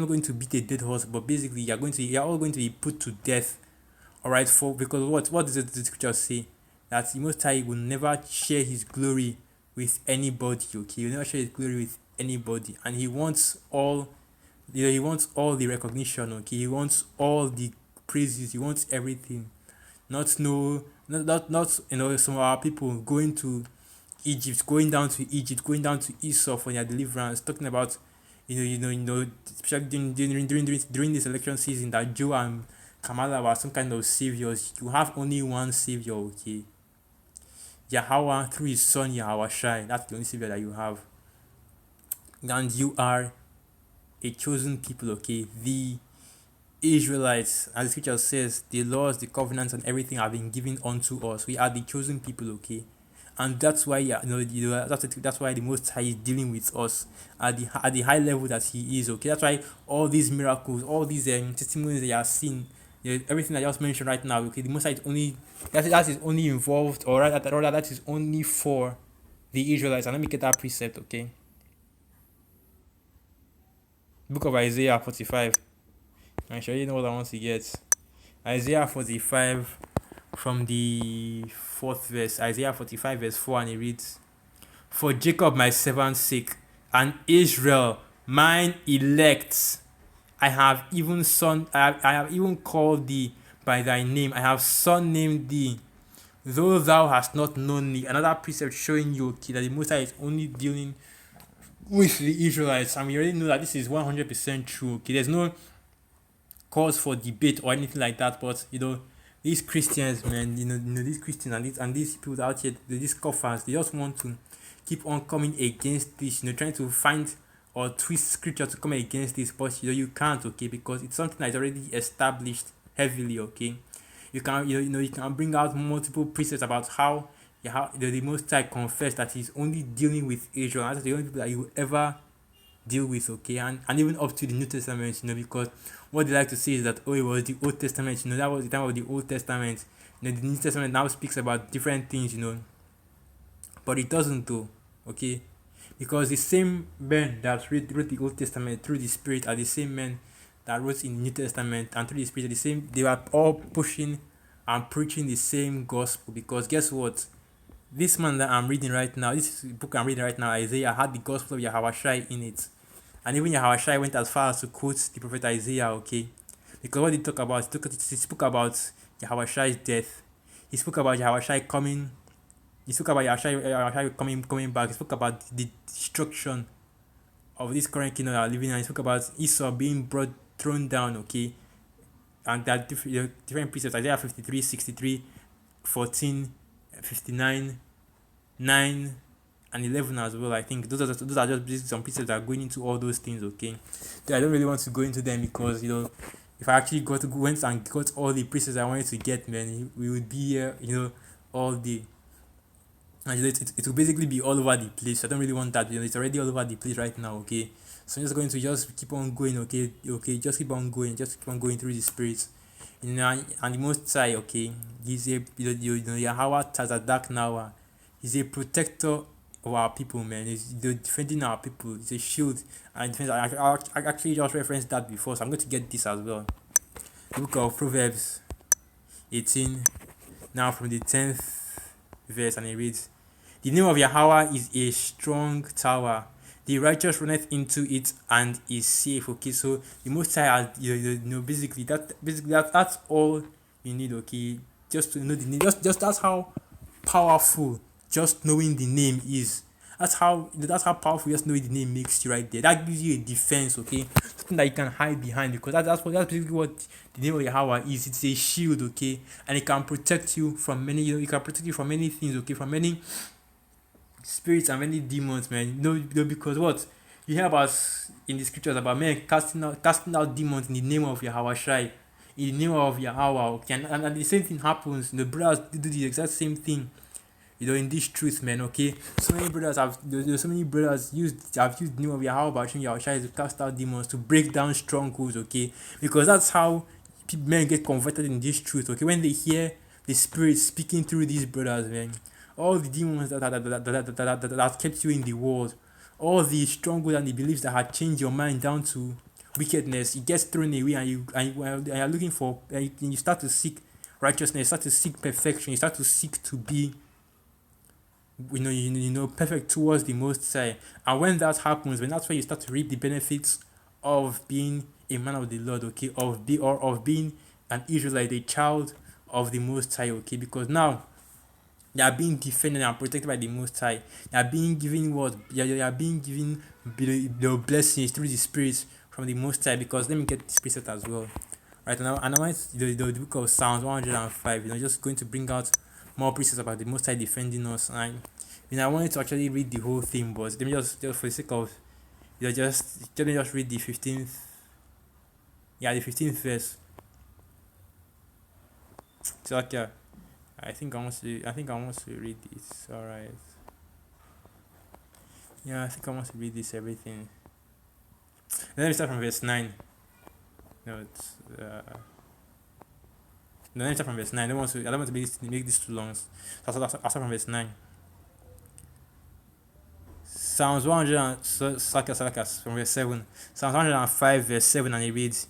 not going to beat a dead horse, but basically you're all going to be put to death. All right, for because what does the scripture say? That the Most High will never share His glory with anybody. Okay, He will never share His glory with anybody, and He wants all. He wants all the recognition. Okay, He wants all the praises. He wants everything. Not some of our people going to Egypt, going down to Esau for their deliverance, talking about especially during this election season, that Joe and Kamala were some kind of saviors. You have only one savior. Okay, YAHAWAH through His Son YAHAWAH. That's the only savior that you have, and you are a chosen people. Okay, the Israelites, as the scripture says, the laws, the covenants, and everything have been given unto us. We are the chosen people. Okay, and that's why that's why the Most High is dealing with us at the high level that He is. Okay, that's why all these miracles, all these testimonies that you are seeing, everything I just mentioned right now. Okay, the Most High is only that is only involved, or rather that is only for the Israelites. And let me get that precept. Okay, Book of Isaiah 45. I'm sure you know what I want to get. Isaiah 45 from the 4th verse. Isaiah 45 verse 4, and it reads, "For Jacob my servant's sake, and Israel mine elect, I have even called thee by thy name. I have surnamed thee, though thou hast not known me." Another precept showing you, okay, that the Most High is only dealing with the Israelites, and we already know that this is 100% true. Okay, there's no cause for debate or anything like that. But these Christians, man, these Christians and these people out here, these scoffers, they just want to keep on coming against this, trying to find or twist scripture to come against this. But you can't. Okay, because it's something that's already established heavily. Okay, you can bring out multiple precepts about how the Most High confessed that He's only dealing with Israel. That's the only people that you will ever deal with. Okay, and even up to the New Testament, because what they like to say is that, oh, it was the Old Testament, that was the time of the Old Testament. The New Testament now speaks about different things, but it doesn't though. Okay, because the same men that wrote the Old Testament through the Spirit are the same men that wrote in the New Testament, and through the Spirit are the same. They were all pushing and preaching the same gospel. Because guess what? This man that I'm reading right now, this book I'm reading right now, Isaiah, had the gospel of YAHAWAH in it. And even YAHAWAH went as far as to quote the prophet Isaiah. Okay, because what he talk about, he spoke about YAHAWAH's death. He spoke about YAHAWAH coming. He spoke about YAHAWAH coming back. He spoke about the destruction of this current kingdom that are living in. He spoke about Esau being thrown down. Okay, and that different precepts, Isaiah 53, 63, 14, 59, 9, and 11 as well. I think those are just basically some precepts that are going into all those things. Okay, so I don't really want to go into them, because if I actually went and got all the precepts I wanted to get, man, we would be here all day, and it will basically be all over the place. I don't really want that. It's already all over the place right now. Okay, so I'm just going to just keep on going. Okay, just keep on going, through the Spirit. And the Most High, okay, He's a YAHAWAH tazadaknawa. He's a protector of our people, man. He's defending our people. It's a shield and defense. I actually just referenced that before, so I'm going to get this as well. The book of Proverbs 18, now from the 10th verse, and it reads, "The name of YAHAWAH is a strong tower. The righteous runneth into it and is safe." Okay, so the Most High, basically that's all you need. Okay, just to know the name. Just that's how powerful just knowing the name is. That's how powerful just knowing the name makes you right there. That gives you a defense. Okay, something that you can hide behind, because that's basically what the name of YAHAWAH is. It's a shield. Okay, and it can protect you from many. It can protect you from many things. Okay, from many spirits and many demons, man. Because what You hear about in the scriptures about men casting out demons in the name of YAHAWAH, in the name of YAHAWAH. Okay, and the same thing happens. The brothers do the exact same thing. In this truth, man. Okay, so many brothers so many brothers have used the name of YAHAWAH to cast out demons, to break down strongholds. Okay, because that's how men get converted in this truth. Okay, when they hear the Spirit speaking through these brothers, man, all the demons that kept you in the world, all the strongholds and the beliefs that had changed your mind down to wickedness, it gets thrown away, and you're looking for, and you start to seek righteousness, you start to seek perfection, you start to seek to be perfect towards the Most High. And when that happens, when that's when you start to reap the benefits of being a man of the Lord, okay, of being an Israelite, a child of the Most High, okay, because now they are being defended and protected by the Most High. They are being given what? They are being given the blessings through the Spirit from the Most High. Because let me get this preset as well. Right now, and I want the book of Psalms 105. Just going to bring out more precepts about the Most High defending us. And I wanted to actually read the whole thing, but let me just for the sake of just let me just read the 15th. Yeah, the 15th verse. So okay. I think I want to read this. Alright. Yeah, I think I want to read this everything. Let me start from verse 9. No, it's no, let me start from verse 9. I don't want to make this too long. So I'll start from verse 9. Psalms 100 from verse 7. Psalms 105 verse 7, and it reads,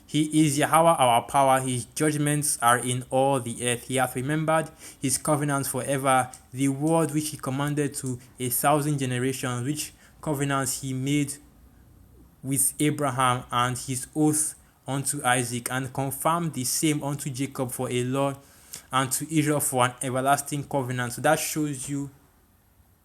He is YAHAWAH our power, his judgments are in all the earth. He hath remembered his covenants forever, the word which he commanded to 1,000 generations, which covenants he made with Abraham, and his oath unto Isaac, and confirmed the same unto Jacob for a law, and to Israel for an everlasting covenant. So that shows you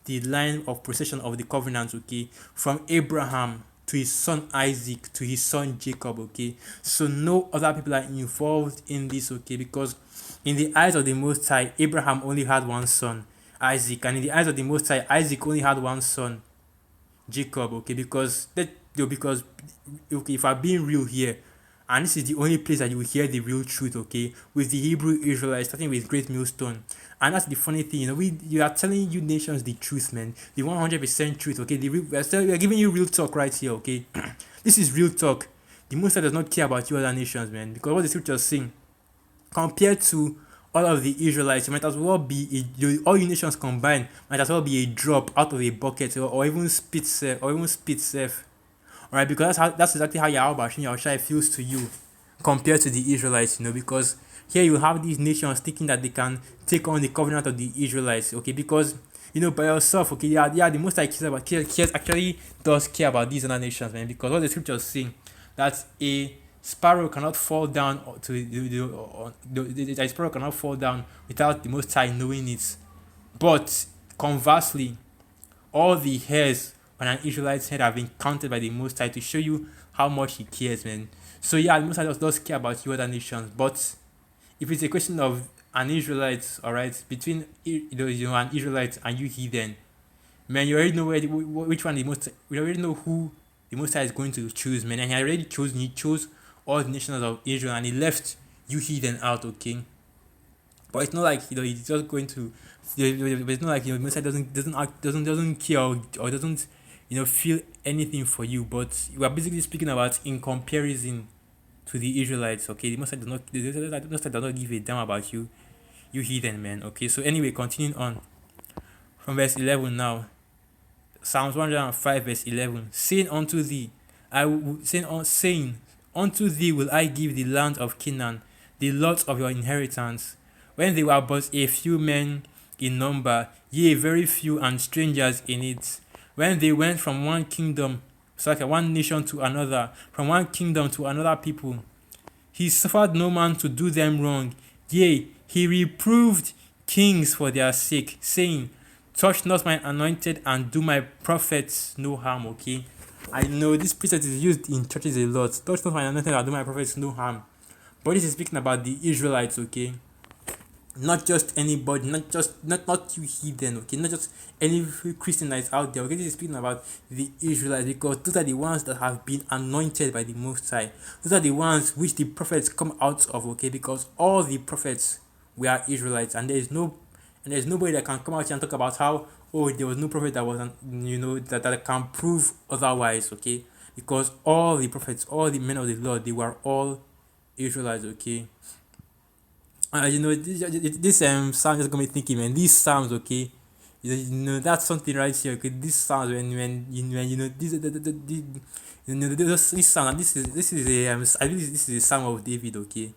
the line of procession of the covenant, okay, from Abraham to his son Isaac to his son Jacob, okay. So no other people are involved in this, okay, because in the eyes of the Most High, Abraham only had one son, Isaac, and in the eyes of the Most High, Isaac only had one son, Jacob, okay, because okay, if I'm being real here, and this is the only place that you will hear the real truth, okay, with the Hebrew Israelites, starting with Great Millstone. And that's the funny thing, we are telling you nations the truth, man, the 100% truth, okay. We are giving you real talk right here, okay. This is real talk. The Most High does not care about you other nations, man, because what the scriptures saying, compared to all of the Israelites, it might as well be all you nations combined might as well be a drop out of a bucket, or even spit safe. Alright, because that's exactly how YAHAWAH feels to you compared to the Israelites, because here you have these nations thinking that they can take on the covenant of the Israelites, okay, because by yourself, okay, the Most High actually does care about these other nations, man, because what the scriptures say, that a sparrow cannot fall down a sparrow cannot fall down without the Most High knowing it. But conversely, all the hairs on an Israelite's head have been counted by the Most High to show you how much he cares, man. So yeah, the Most High does care about you other nations, but if it's a question of an Israelite, alright, between an Israelite and you heathen, man, you already know which one we already know who the Most High is going to choose, man, and he chose all the nations of Israel, and he left you heathen out, okay. But it's not like he's just going to. It's not like Most High doesn't care or doesn't feel anything for you. But we are basically speaking about in comparison to the Israelites, okay. The Most High does not give a damn about you heathen, man, okay. So anyway, continuing on from verse 11 now. Psalms 105 verse 11, saying unto thee will I give the land of Canaan, the lot of your inheritance, when they were but a few men in number, yea, very few, and strangers in it. When they went from one nation to another, from one kingdom to another people, he suffered no man to do them wrong. Yea, he reproved kings for their sake, saying, touch not my anointed and do my prophets no harm, okay. I know this precept is used in churches a lot. Touch not my anointed and do my prophets no harm. But this is speaking about the Israelites, okay. not just anybody, not you heathen, okay, not just any Christian that is out there. Okay, this is speaking about the Israelites, because those are the ones that have been anointed by the Most High. Those are the ones which the prophets come out of, okay, because all the prophets were Israelites, and there's nobody that can come out here and talk about how, oh, there was no prophet that was that can prove otherwise, okay, because all the prophets, all the men of the Lord, they were all Israelites, okay. This sound just got me thinking, man. These sounds, okay. That's something right here. Okay, these sounds when this this sound. And this is a I believe this is a psalm of David. Okay,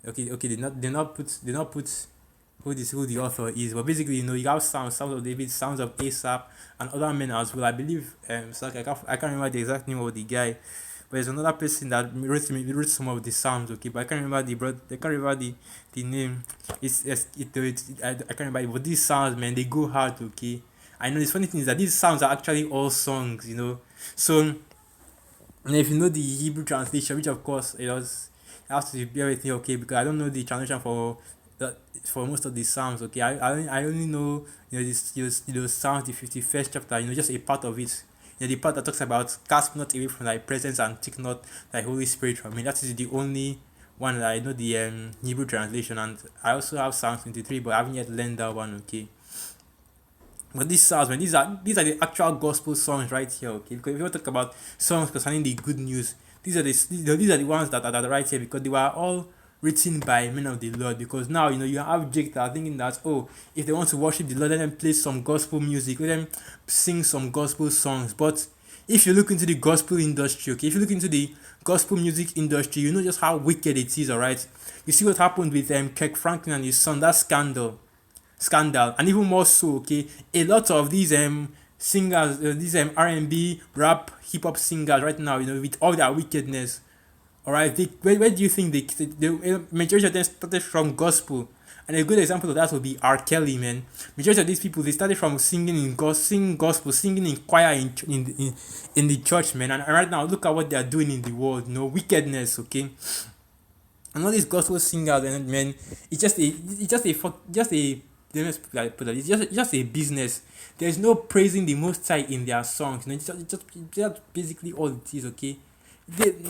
okay. They not put who the author is, but basically you have sounds of David, sounds of Asaph, and other men as well. I believe so I can't remember the exact name of the guy, but there's another person that wrote some of the psalms. Okay, but I can't remember the name. I can't remember it, but these psalms, man, they go hard. Okay, I know the funny thing is that these psalms are actually all songs. So and if you know the Hebrew translation, which of course it has to be everything, okay, because I don't know the translation for most of the Psalms, okay. I only know Psalms, the 51st chapter, just a part of it. The part that talks about cast not away from thy presence and take not thy Holy Spirit from me. That is the only one that I know the Hebrew translation, and I also have Psalms 23, but I haven't yet learned that one, okay. But these songs, man, these are the actual gospel songs right here, okay? Because if you want to talk about songs concerning the good news, these are the ones that are right here, because they were all written by men of the Lord. Because now you have Jake that are thinking that, oh, if they want to worship the Lord, let them play some gospel music, let them sing some gospel songs. But if you look into the gospel industry, okay, if you look into the gospel music industry, you know just how wicked it is, alright? You see what happened with Kirk Franklin and his son, that scandal, and even more so, okay, a lot of these singers, these R&B, rap, hip hop singers right now, with all their wickedness, all right, where do you think the majority of them started from gospel? And a good example of that would be R. Kelly, man. Majority of these people, they started from singing gospel, singing in choir in the church, man. And right now, look at what they are doing in the world, wickedness, okay. And all these gospel singers, and man, it's just a business. There's no praising the Most High in their songs. It's just basically all it is. Okay.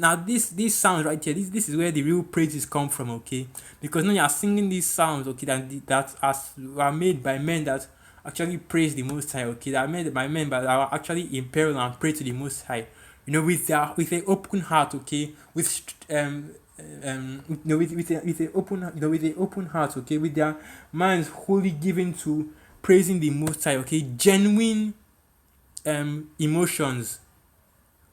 Now these sounds right here. This is where the real praises come from. Okay, because now you are singing these sounds. Okay, are made by men that actually praise the Most High. Okay, that are made by men that are actually in peril and pray to the Most High. With an open heart. Okay, with an open heart, okay, with their minds wholly given to praising the Most High, okay, genuine emotions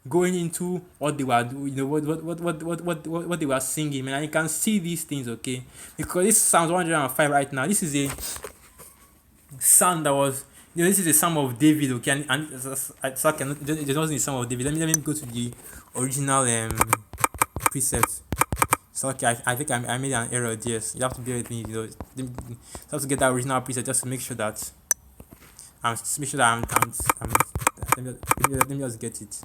going into what they were doing, what they were singing, man. And you can see these things, okay, because this Psalms 105 right now. This is a psalm that was. This is a psalm of David, okay, and it wasn't a psalm of David. Let me go to the original precepts. So okay, I think I made an error. Yes, you have to bear with me. You have to get that original preset just to make sure that I'm let me just get it.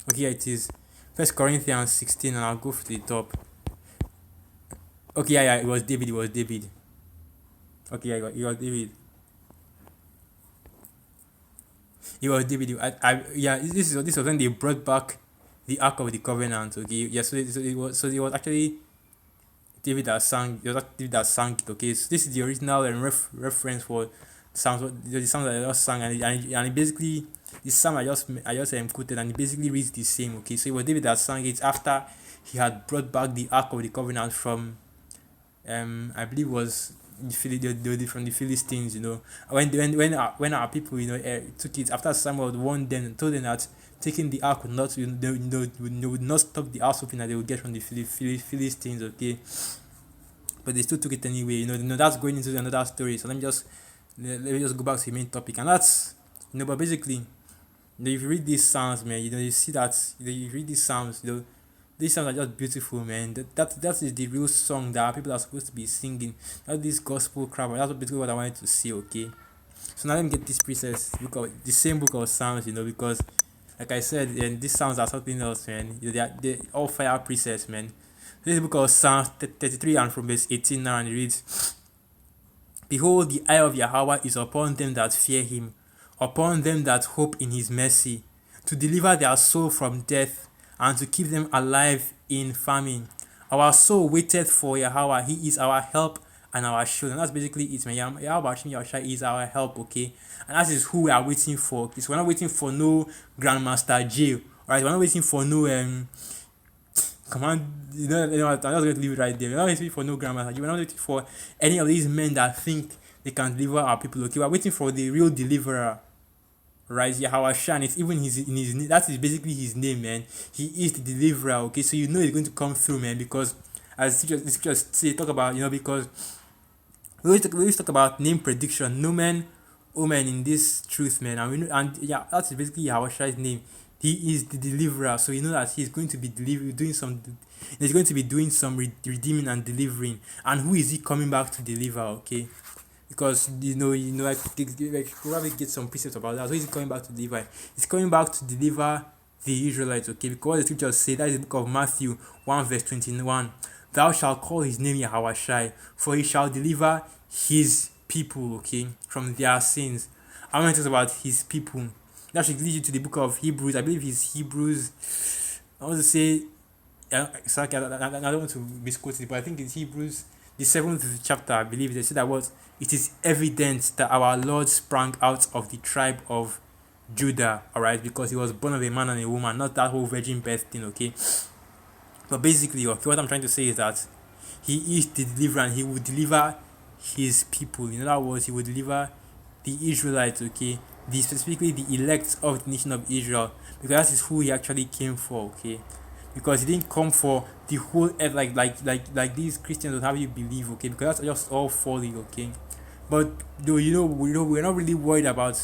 Okay, here it is. First Corinthians 16, and I'll go to the top. Okay, yeah, it was David. Okay, yeah, it was David. It was David. Yeah, this was when they brought back the Ark of the Covenant. Okay, yeah. So it was actually David that sang. It was David that sang it. Okay, so this is the original reference for the sounds that I just sang, and it basically the psalm I just quoted, and it basically reads the same. Okay, so it was David that sang it after he had brought back the Ark of the Covenant from I believe it was from the Philistines. When our people took it after Samuel warned them and told them that taking the ark would not would not stop the house opening that they would get from the Philistines. Okay, but they still took it anyway. That's going into another story. So let me just go back to the main topic, and that's but basically, if you read these psalms, man, you see that you read these psalms, these songs are just beautiful, man. That is the real song that people are supposed to be singing. That's this gospel crap. That's basically what I wanted to see. Okay, so now let me get this precepts, the same book of Psalms, because Like I said, and this sounds like something else, man. They all fire precepts, man. This is the book of Psalm 33 and from verse 18 now, and it reads, Behold, the eye of YAHAWAH is upon them that fear him, upon them that hope in his mercy, to deliver their soul from death, and to keep them alive in famine. Our soul waited for YAHAWAH. He is our help and our shield. And that's basically it, man. Yahweh is our help, okay? And that is who we are waiting for. Okay? So we're not waiting for no Grandmaster J. Alright, we're not waiting for no command, I'm just going to leave it right there. We're not waiting for no Grandmaster J. We're not waiting for any of these men that think they can deliver our people, okay? We're waiting for the real deliverer. Right, YAHAWAH, and it's even in his that is basically his name, man. He is the deliverer, okay? So you know he's going to come through, man, because as the scriptures say, talk about, because we always talk about name prediction, no man, omen in this truth, man. And we know, and yeah, that is basically YAHAWAH's name. He is the deliverer, so you know that he's going to be he's going to be doing some redeeming and delivering. And who is he coming back to deliver, okay? Because like probably get some precepts about that. So he's coming back to deliver. He's coming back to deliver the Israelites, okay? Because the scriptures say, that is the book of Matthew 1 verse 21. Thou shalt call his name YAHAWAH, for he shall deliver his people, okay, from their sins. I want to talk about his people. That should lead you to the book of Hebrews. I believe it's Hebrews. I want to say, sorry, I don't want to misquote it, but I think it's Hebrews, the 7th chapter. I believe they say that what it is evident that our Lord sprang out of the tribe of Judah, alright, because he was born of a man and a woman, not that whole virgin birth thing, okay? But basically, okay, what I'm trying to say is that he is the deliverer, and he will deliver his people. In other words, he will deliver the Israelites, okay? Specifically the elect of the nation of Israel, because that is who he actually came for, okay? Because he didn't come for the whole earth like these Christians would have you believe, okay? Because that's just all folly, okay? But though we're not really worried about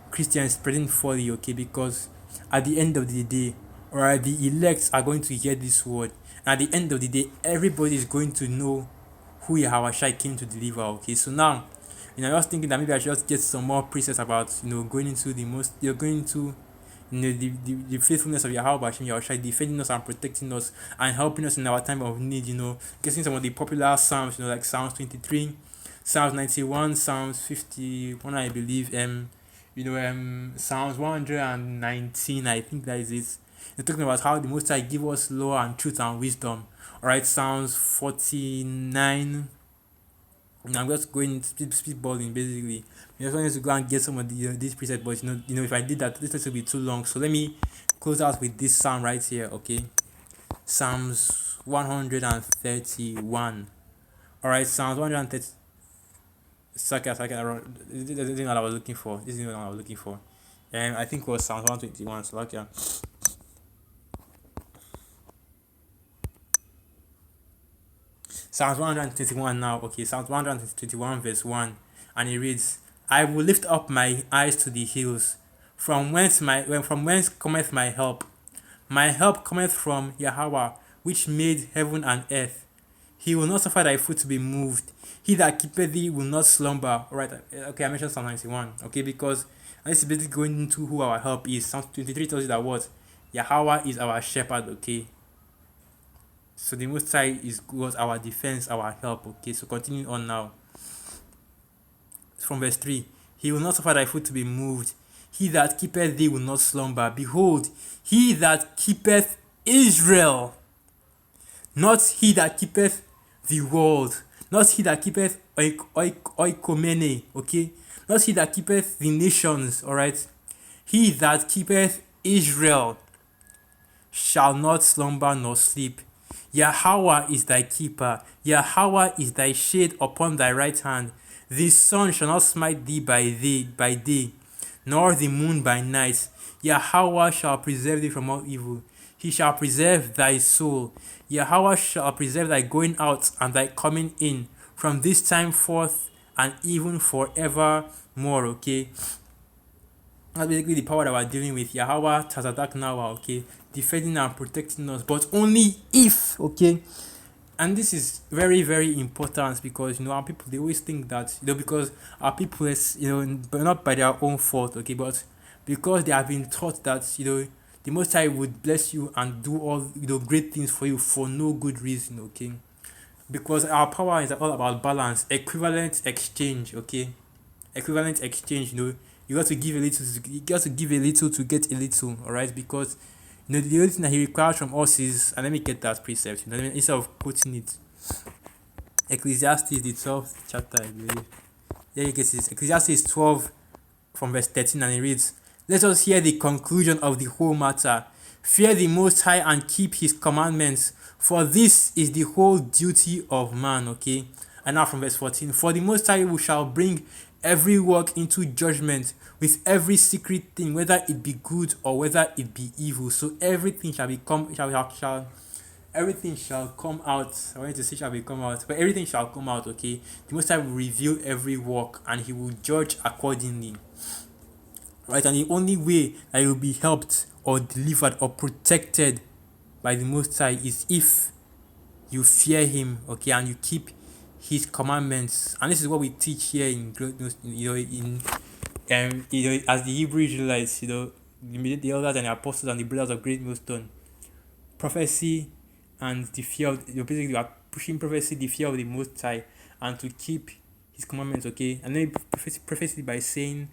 Christians spreading folly, okay? Because at the end of the day, alright, the elect are going to hear this word, and at the end of the day, everybody is going to know who YAHAWAH came to deliver, okay? So now, I was thinking that maybe I should just get some more precepts about going into the faithfulness of YAHAWAH, defending us and protecting us and helping us in our time of need, getting some of the popular Psalms, like Psalms 23, Psalms 91, Psalms 51, I believe, Psalms 119, I think that is it. They're talking about how the Most High give us law and truth and wisdom. Alright, Psalms 49. I'm just going speedballing basically. I just wanted to go and get some of these presets, but if I did that, this will be too long. So let me close out with this psalm right here, okay? Psalms 131. Alright, Psalms 130. Second, this is the thing that I was looking for. This is the thing that I was looking for. And I think it was Psalms 121. So okay. Psalms 121 now, okay, Psalms 121 verse 1, and it reads, I will lift up my eyes to the hills, from whence cometh my help. My help cometh from YAHAWAH, which made heaven and earth. He will not suffer thy foot to be moved. He that keepeth thee will not slumber. Alright, okay, I mentioned Psalm 91, okay, because this is basically going into who our help is. Psalm 23 tells you that what? YAHAWAH is our shepherd, okay? So the Most High was our defense, our help, okay? So continuing on now. From verse 3. He will not suffer thy foot to be moved. He that keepeth thee will not slumber. Behold, he that keepeth Israel, not he that keepeth the world, not he that keepeth oikomene, okay? Not he that keepeth the nations, alright? He that keepeth Israel shall not slumber nor sleep. YAHAWAH is thy keeper. YAHAWAH is thy shade upon thy right hand. The sun shall not smite thee by day, nor the moon by night. YAHAWAH shall preserve thee from all evil. He shall preserve thy soul. YAHAWAH shall preserve thy going out and thy coming in, from this time forth and even forevermore, okay? That's basically the power that we're dealing with. YAHAWAH tazadaknawa, okay? Defending and protecting us, but only if, okay? And this is very, very important because, our people, they always think that, because our people is, but not by their own fault, okay? But because they have been taught that the Most High would bless you and do all great things for you for no good reason. Okay, because our power is all about balance, equivalent exchange. Okay, equivalent exchange. You got to give a little. You got to give a little to get a little. All right, because the only thing that He requires from us is, and let me get that precept. Instead of quoting it, Ecclesiastes, the 12th chapter, I believe. There you get it. Ecclesiastes 12 from verse 13, and it reads, "Let us hear the conclusion of the whole matter. Fear the Most High and keep His commandments, for this is the whole duty of man." Okay, and now from verse 14, "For the Most High shall bring every work into judgment with every secret thing, whether it be good or whether it be evil. So everything shall become shall everything shall come out." I wanted to say shall become out, but everything shall come out. Okay, the Most High will reveal every work and He will judge accordingly. Right, and the only way that you will be helped or delivered or protected by the Most High is if you fear Him, okay, and you keep His commandments. And this is what we teach here in as the Hebrew Israelites, the elders and the apostles and the brothers of Great Millstone. Prophecy and the fear of basically we are pushing prophecy, the fear of the Most High, and to keep His commandments. Okay, and then prophecy by saying,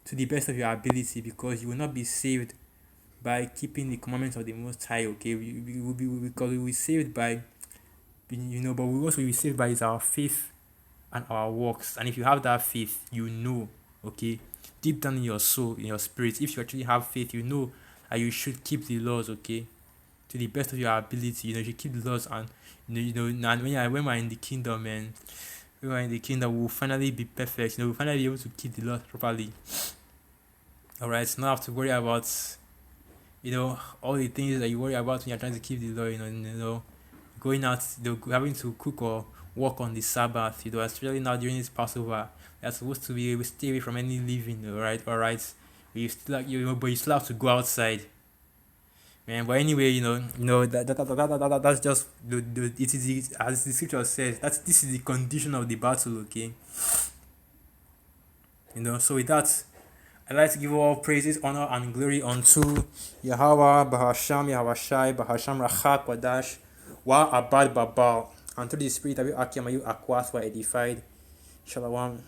to the best of your ability, because you will not be saved by keeping the commandments of the Most High. Okay, we will be, because we will be saved by but we also will be saved by our faith and our works. And if you have that faith, okay, deep down in your soul, in your spirit, if you actually have faith, that you should keep the laws. Okay, to the best of your ability, you should keep the laws. And and when we're in the kingdom, man, when we're in the kingdom, we'll finally be perfect. We'll finally be able to keep the laws properly. All right, so now I have to worry about all the things that you worry about when you're trying to keep the law. Going out, having to cook or work on the Sabbath, especially now during this Passover. You're supposed to be stay away from any living, all right. But you still but you still have to go outside, man. But anyway, that's just it is as the scripture says, this is the condition of the battle. Okay, so with that, I'd like to give all praises, honor, and glory unto YAHAWAH, Bahasham, Yahawashai, Bahasham, Rachak, Wadash, Wa Abad Babal, and through the Spirit of you, Akim, you Akwat, were edified. Shalom.